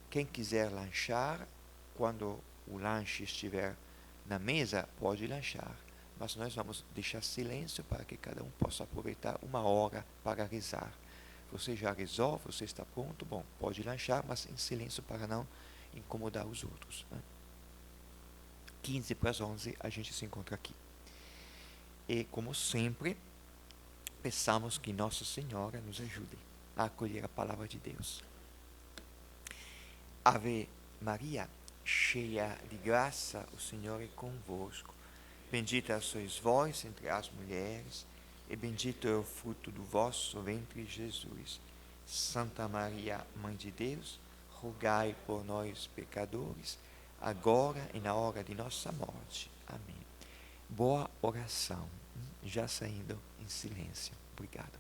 Quem quiser lanchar, quando o lanche estiver na mesa, pode lanchar. Mas nós vamos deixar silêncio para que cada um possa aproveitar uma hora para rezar. Você já rezou? Você está pronto? Bom, pode lanchar, mas em silêncio para não incomodar os outros. 15 para as 11 a gente se encontra aqui. E, como sempre, peçamos que Nossa Senhora nos ajude a acolher a palavra de Deus. Ave Maria, cheia de graça, o Senhor é convosco. Bendita sois vós entre as mulheres, e bendito é o fruto do vosso ventre, Jesus. Santa Maria, Mãe de Deus, rogai por nós, pecadores, agora e na hora de nossa morte. Amém. Boa oração, já saindo em silêncio. Obrigado.